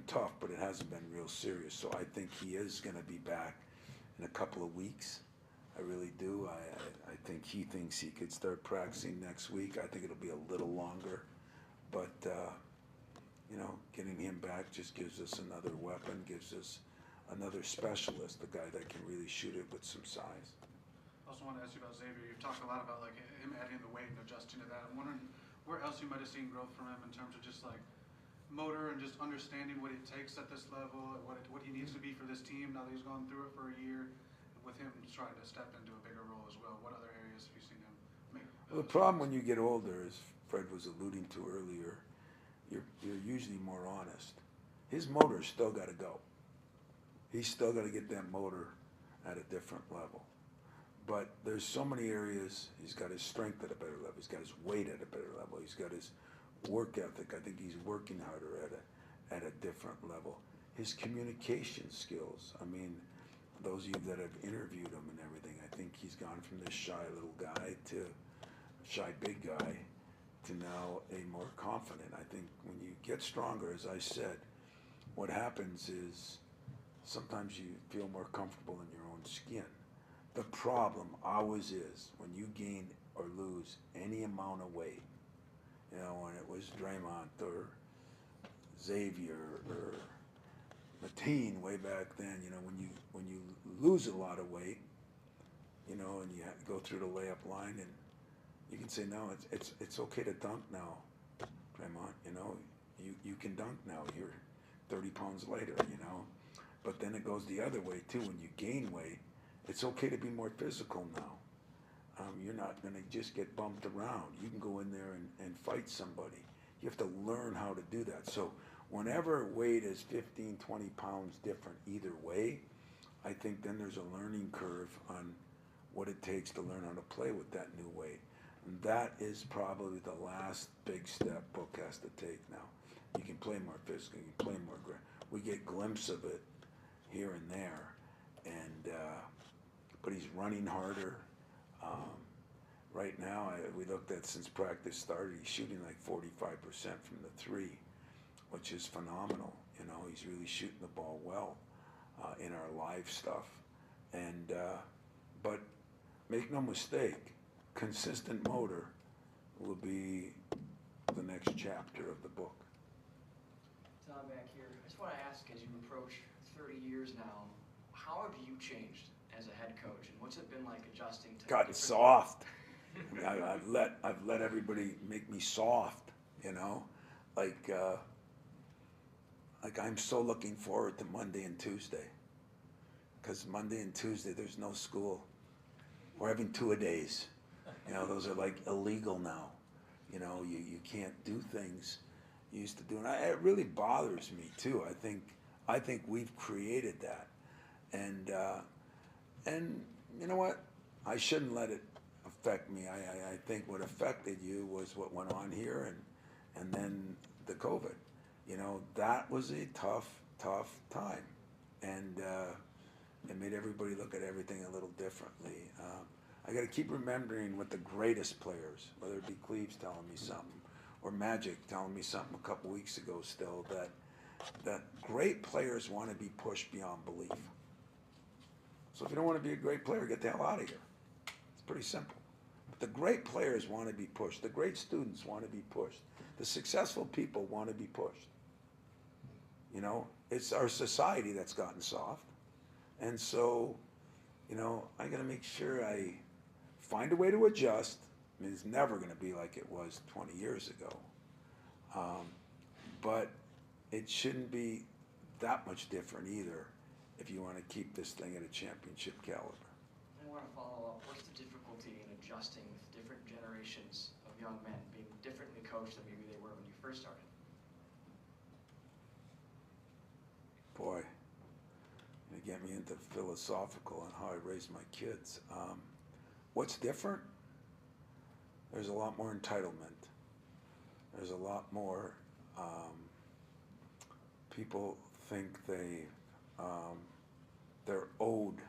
tough, but it hasn't been real serious. So I think he is going to be back in a couple of weeks. I really do. I think he thinks he could start practicing next week. I think it'll be a little longer, but getting him back just gives us another weapon, gives us another specialist, a guy that can really shoot it with some size. I also want to ask you about Xavier. You've talked a lot about him adding the weight and adjusting to that. I'm wondering where else you might have seen growth from him in terms of just motor and just understanding what it takes at this level, and what he needs to be for this team now that he's gone through it for a year, with him trying to step into a bigger role as well. What other areas have you seen him make? Well, the problem when you get older, as Fred was alluding to earlier, you're usually more honest. His motor's still got to go. He's still got to get that motor at a different level. But there's so many areas. He's got his strength at a better level. He's got his weight at a better level. He's got his work ethic. I think he's working harder at a different level. His communication skills. I mean, those of you that have interviewed him and everything, I think he's gone from this shy little guy to shy big guy to now a more confident. I think when you get stronger, as I said, what happens is sometimes you feel more comfortable in your own skin. The problem always is when you gain or lose any amount of weight, when it was Draymond or Xavier or Mateen way back then, when you lose a lot of weight, and you have to go through the layup line, and you can say, no, it's okay to dunk now, Draymond, you can dunk now, you're 30 pounds later, But then it goes the other way too. When you gain weight, it's okay to be more physical now. You're not going to just get bumped around. You can go in there and fight somebody. You have to learn how to do that. So whenever weight is 15, 20 pounds different either way, I think then there's a learning curve on what it takes to learn how to play with that new weight. And that is probably the last big step Book has to take now. You can play more physical. You can play more we get glimpses of it here and there, and but he's running harder. Right now, we looked at since practice started, he's shooting like 45% from the 3, which is phenomenal. He's really shooting the ball well in our live stuff, and but make no mistake, consistent motor will be the next chapter of the book. Tom, back here. I just want to ask, as you approach 30 years now, how have you changed as a head coach, and what's it been like adjusting to? Gotten soft. I've let everybody make me soft, you know, like I'm so looking forward to Monday and Tuesday, because Monday and Tuesday there's no school. We're having 2-a-days. You know, those are like illegal now. You know, you can't do things you used to do, and it really bothers me too. I think we've created that, and you know what? I shouldn't let it affect me. I think what affected you was what went on here, and then the COVID. You know, that was a tough time, and it made everybody look at everything a little differently. I got to keep remembering what the greatest players, whether it be Cleves telling me something, or Magic telling me something a couple weeks ago still, that great players want to be pushed beyond belief. So if you don't want to be a great player, get the hell out of here. It's pretty simple. But the great players want to be pushed. The great students want to be pushed. The successful people want to be pushed. You know, it's our society that's gotten soft. And so, you know, I got to make sure I find a way to adjust. I mean, it's never going to be like it was 20 years ago. But it shouldn't be that much different either if you want to keep this thing at a championship caliber. I want to follow up. What's the difficulty in adjusting with different generations of young men, being differently coached than maybe they were when you first started? Boy, you get me into philosophical on how I raise my kids. What's different? There's a lot more entitlement. There's a lot more people think they're owed.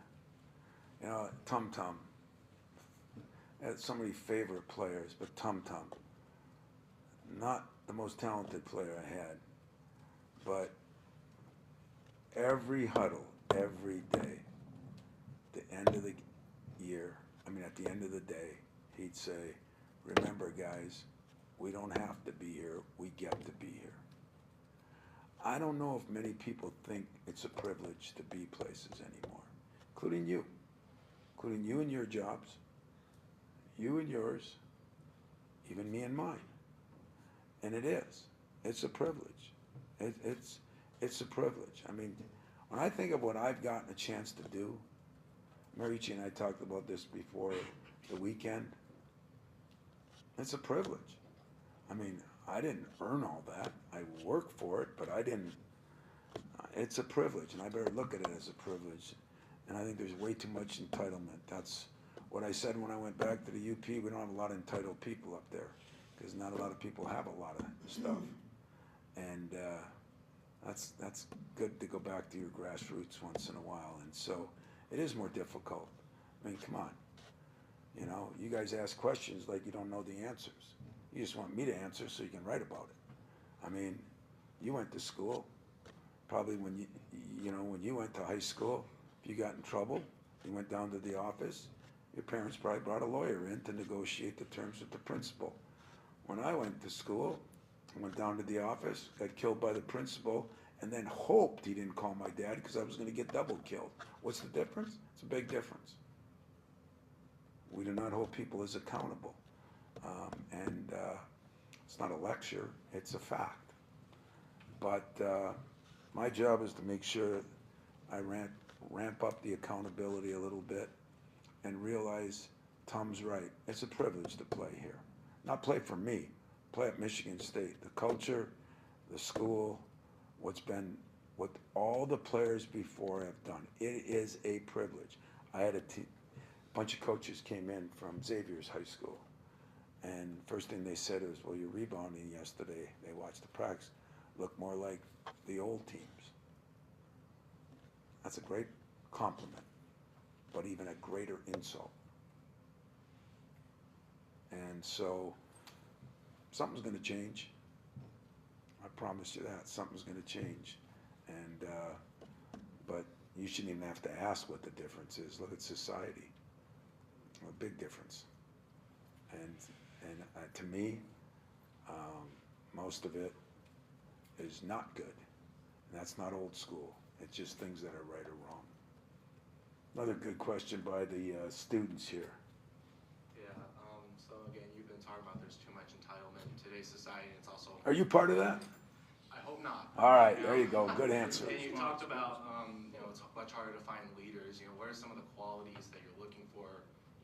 You know, Tum Tum. I had so many favorite players, but Tum Tum, not the most talented player I had, but every huddle, every day, at the end of the year, at the end of the day, he'd say, remember guys, we don't have to be here, we get to be here. I don't know if many people think it's a privilege to be places anymore, including you and your jobs, you and yours, even me and mine. And it is. It's a privilege. It's a privilege. I mean, when I think of what I've gotten a chance to do, Marici and I talked about this before the weekend. It's a privilege. I mean, I didn't earn all that. I worked for it, but I didn't. It's a privilege, and I better look at it as a privilege. And I think there's way too much entitlement. That's what I said when I went back to the UP. We don't have a lot of entitled people up there because not a lot of people have a lot of stuff. And that's good to go back to your grassroots once in a while. And so it is more difficult. I mean, come on. You know, you guys ask questions like you don't know the answers. You just want me to answer so you can write about it. I mean, you went to school. Probably when when you went to high school, if you got in trouble, you went down to the office. Your parents probably brought a lawyer in to negotiate the terms with the principal. When I went to school, I went down to the office, got killed by the principal, and then hoped he didn't call my dad because I was going to get double killed. What's the difference? It's a big difference. We do not hold people as accountable. And it's not a lecture, it's a fact. But my job is to make sure I ramp up the accountability a little bit and realize Tom's right. It's a privilege to play here. Not play for me, play at Michigan State. The culture, the school, what all the players before have done. It is a privilege. I had a bunch of coaches came in from Xavier's high school. And first thing they said is, well, your rebounding yesterday, they watched the practice, looked more like the old teams. That's a great compliment, but even a greater insult. And so something's going to change. I promise you that. Something's going to change. And but you shouldn't even have to ask what the difference is. Look at society. A big difference. And to me, most of it is not good. And that's not old school. It's just things that are right or wrong. Another good question by the students here. Yeah, so again, you've been talking about there's too much entitlement in today's society, and it's also... Are you part of that? I hope not. All right, there you go. Good answer. And you talked about, it's much harder to find leaders. What are some of the qualities that you're looking for,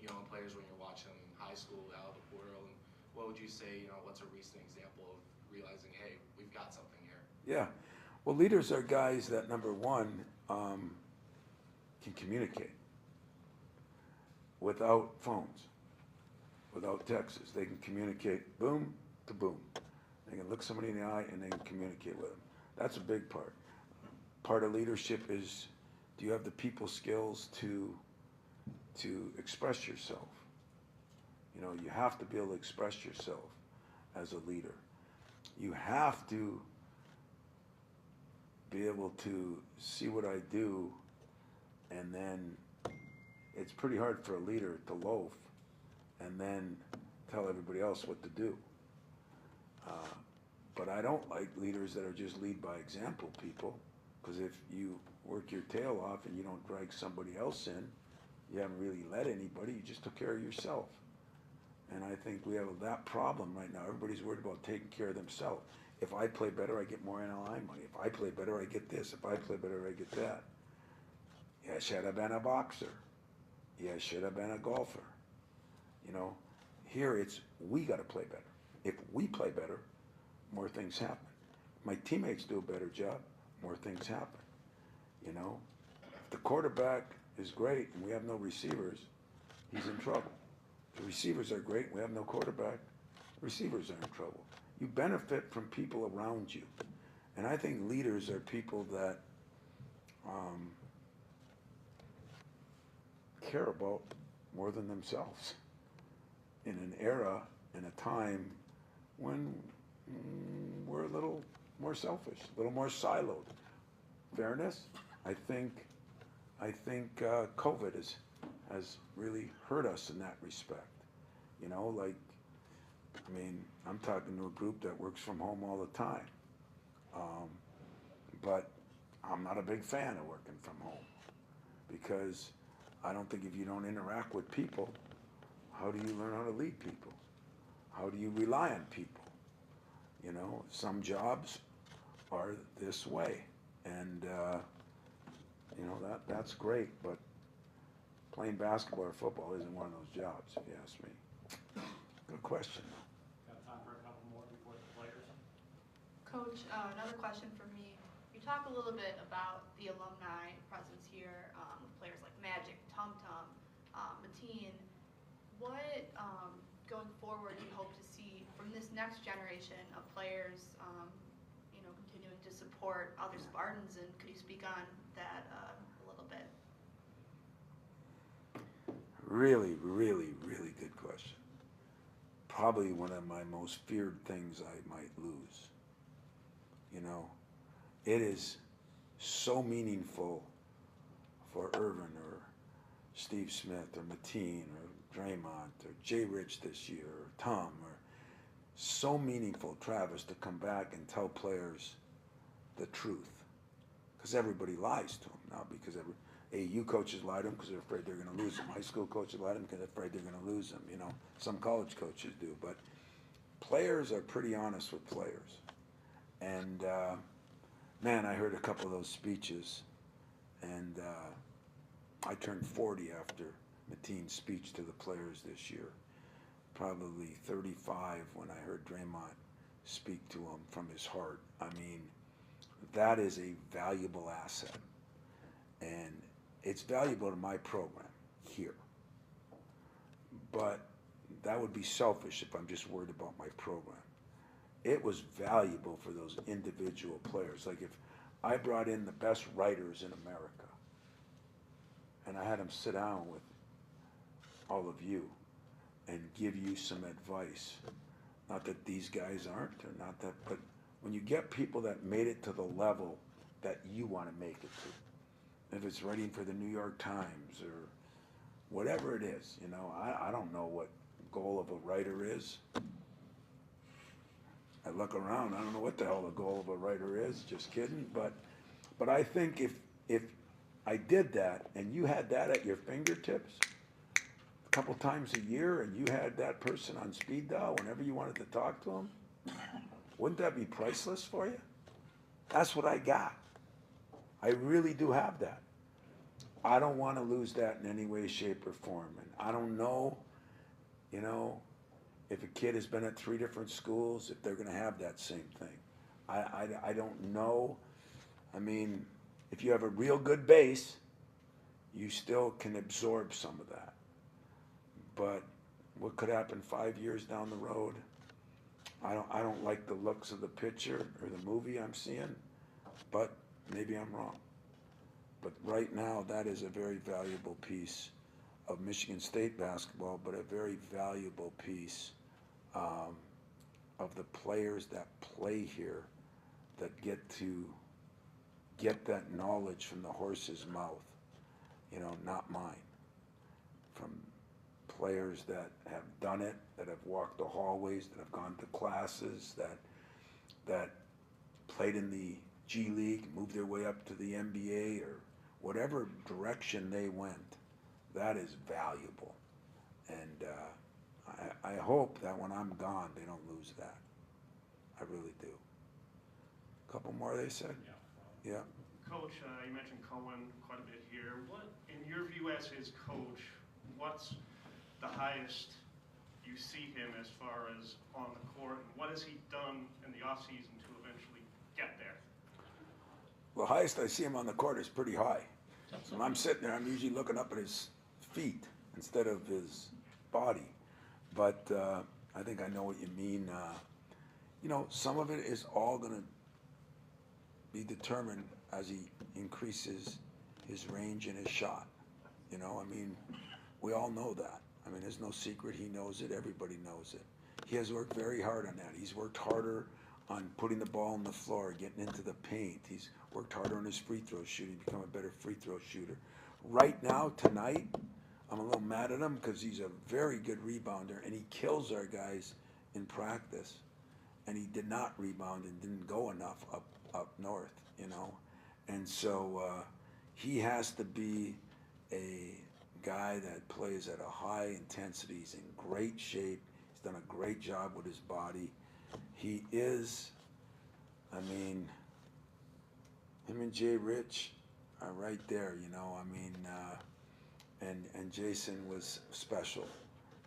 in players when you're watching them in high school, out of the portal, and what would you say, what's a recent example of realizing, hey, we've got something here? Yeah. Well, leaders are guys that, number one, can communicate without phones, without texts. They can communicate boom to boom. They can look somebody in the eye and they can communicate with them. That's a big part. Part of leadership is, do you have the people skills to express yourself? You have to be able to express yourself as a leader. You have to be able to see what I do, and then it's pretty hard for a leader to loaf and then tell everybody else what to do. But I don't like leaders that are just lead by example people, because if you work your tail off and you don't drag somebody else in, you haven't really led anybody, you just took care of yourself. And I think we have that problem right now. Everybody's worried about taking care of themselves. If I play better, I get more NLI money. If I play better, I get this. If I play better, I get that. Yeah, I should have been a boxer. Yeah, I should have been a golfer. Here it's, we got to play better. If we play better, more things happen. If my teammates do a better job, more things happen. If the quarterback is great and we have no receivers, he's in trouble. If the receivers are great and we have no quarterback, receivers are in trouble. You benefit from people around you. And I think leaders are people that care about more than themselves in an era, in a time when we're a little more selfish, a little more siloed. Fairness, I think COVID has really hurt us in that respect. I'm talking to a group that works from home all the time. But I'm not a big fan of working from home, because I don't think if you don't interact with people, how do you learn how to lead people? How do you rely on people? Some jobs are this way, and that's great, but playing basketball or football isn't one of those jobs, if you ask me. Good question. Got time for a couple more before the players? Coach, another question for me. You talk a little bit about the alumni presence here with players like Magic, Tum Tum, Mateen. What, going forward, do you hope to see from this next generation of players, continuing to support other Spartans? And could you speak on that a little bit? Really, really, really good question. Probably one of my most feared things I might lose. It is so meaningful for Irvin or Steve Smith or Mateen or Draymond or Jay Rich this year or Tom, or so meaningful, Travis, to come back and tell players the truth. Because everybody lies to them now, because AAU coaches lie to them because they're afraid they're going to lose them. High school coaches lie to them because they're afraid they're going to lose them. Some college coaches do. But players are pretty honest with players. And, man, I heard a couple of those speeches, and I turned 40 after Mateen's speech to the players this year. Probably 35 when I heard Draymond speak to him from his heart. That is a valuable asset. And it's valuable to my program here. But that would be selfish if I'm just worried about my program. It was valuable for those individual players. Like if I brought in the best writers in America and I had them sit down with all of you and give you some advice. Not that these guys aren't, or not that, but when you get people that made it to the level that you want to make it to, if it's writing for the New York Times whatever it is, you know, I don't know what goal of a writer is. I look around, I don't know what the hell the goal of a writer is, just kidding, but I think if I did that and you had that at your fingertips a couple times a year and you had that person on speed dial whenever you wanted to talk to them, wouldn't that be priceless for you? That's what I got. I really do have that. I don't want to lose that in any way, shape, or form. And I don't know, you know, if a kid has been at 3 different schools, if they're going to have that same thing. I don't know. I mean, if you have a real good base, you still can absorb some of that. But what could happen 5 years down the road? I don't like the looks of the picture or the movie I'm seeing, but maybe I'm wrong. But right now, that is a very valuable piece of Michigan State basketball, but a very valuable piece of the players that play here that get to get that knowledge from the horse's mouth, you know, not mine. From players that have done it, that have walked the hallways, that have gone to classes, that played in the G League, moved their way up to the NBA, or whatever direction they went. That is valuable. And I hope that when I'm gone, they don't lose that. I really do. A couple more, they said? Yeah. Coach, you mentioned Cohen quite a bit here. What, in your view as his coach, what's the highest you see him as far as on the court, and what has he done in the offseason to eventually get there? The highest I see him on the court is pretty high. When I'm sitting there, I'm usually looking up at his feet instead of his body. But I think I know what you mean. You know, some of it is all going to be determined as he increases his range and his shot. You know, I mean, we all know that. I mean, there's no secret. He knows it. Everybody knows it. He has worked very hard on that. He's worked harder on putting the ball on the floor, getting into the paint. He's worked harder on his free throw shooting, become a better free throw shooter. Right now, tonight, I'm a little mad at him because he's a very good rebounder, and he kills our guys in practice. And he did not rebound and didn't go enough up north, you know. And so he has to be a guy that plays at a high intensity. He's in great shape. He's done a great job with his body. He is, I mean, him and Jay Rich are right there, you know. I mean, and Jason was special.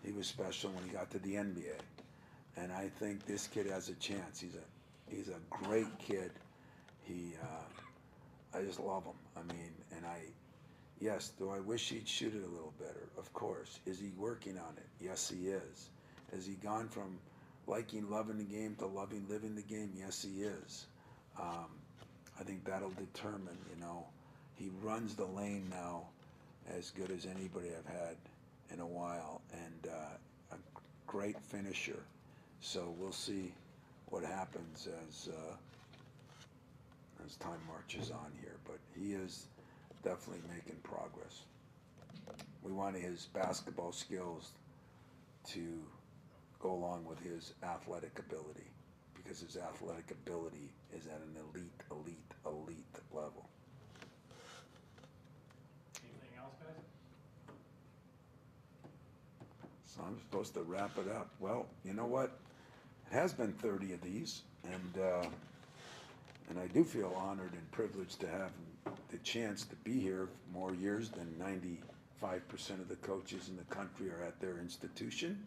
He was special when he got to the NBA. And I think this kid has a chance. He's a great kid. I just love him. I mean, and yes, do I wish he'd shoot it a little better? Of course. Is he working on it? Yes, he is. Has he gone from liking, loving the game to loving, living the game? Yes, he is. I think that'll determine, you know. He runs the lane now as good as anybody I've had in a while, and a great finisher. So we'll see what happens as time marches on here. But he is definitely making progress. We want his basketball skills to go along with his athletic ability, because his athletic ability is at an elite level. Anything else, guys? So I'm supposed to wrap it up. Well, you know what? It has been 30 of these, and I do feel honored and privileged to have the chance to be here more years than 95% of the coaches in the country are at their institution.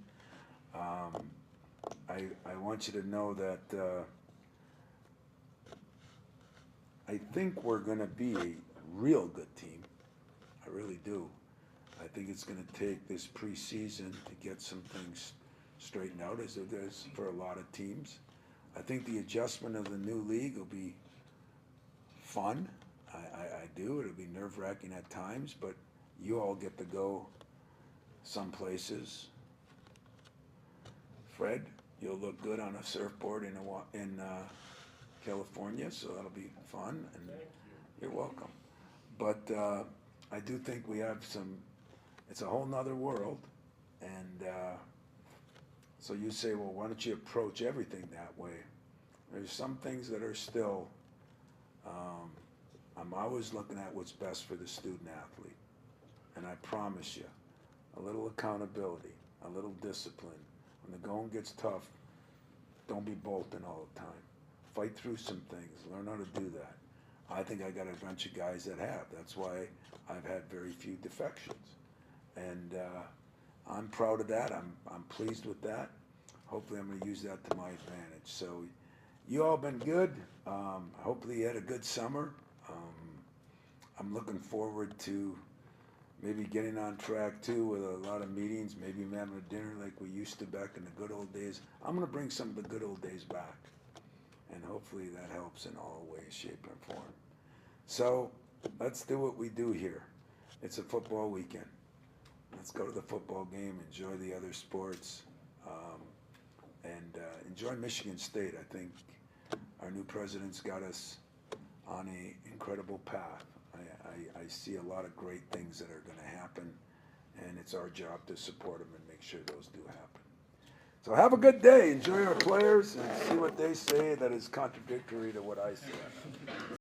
I want you to know that I think we're going to be a real good team. I really do. I think it's going to take this preseason to get some things straightened out, as it is for a lot of teams. I think the adjustment of the new league will be fun. I do. It'll be nerve-wracking at times, but you all get to go some places. Fred, you'll look good on a surfboard in California, so that'll be fun. And you're welcome. But I do think we have some it's a whole nother world. And so you say, well, why don't you approach everything that way? There's some things that are still, I'm always looking at what's best for the student athlete. And I promise you, a little accountability, a little discipline. When the going gets tough, don't be bolting all the time. Fight through some things, learn how to do that. I think I got a bunch of guys that have. That's why I've had very few defections. And I'm proud of that. I'm pleased with that. Hopefully I'm going to use that to my advantage. So you all been good. Hopefully you had a good summer. I'm looking forward to maybe getting on track too with a lot of meetings, maybe having a dinner like we used to back in the good old days. I'm going to bring some of the good old days back. And hopefully that helps in all ways, shape, and form. So let's do what we do here. It's a football weekend. Let's go to the football game, enjoy the other sports, and enjoy Michigan State. I think our new president's got us on an incredible path. I see a lot of great things that are going to happen, and it's our job to support them and make sure those do happen. So have a good day. Enjoy our players and see what they say that is contradictory to what I say.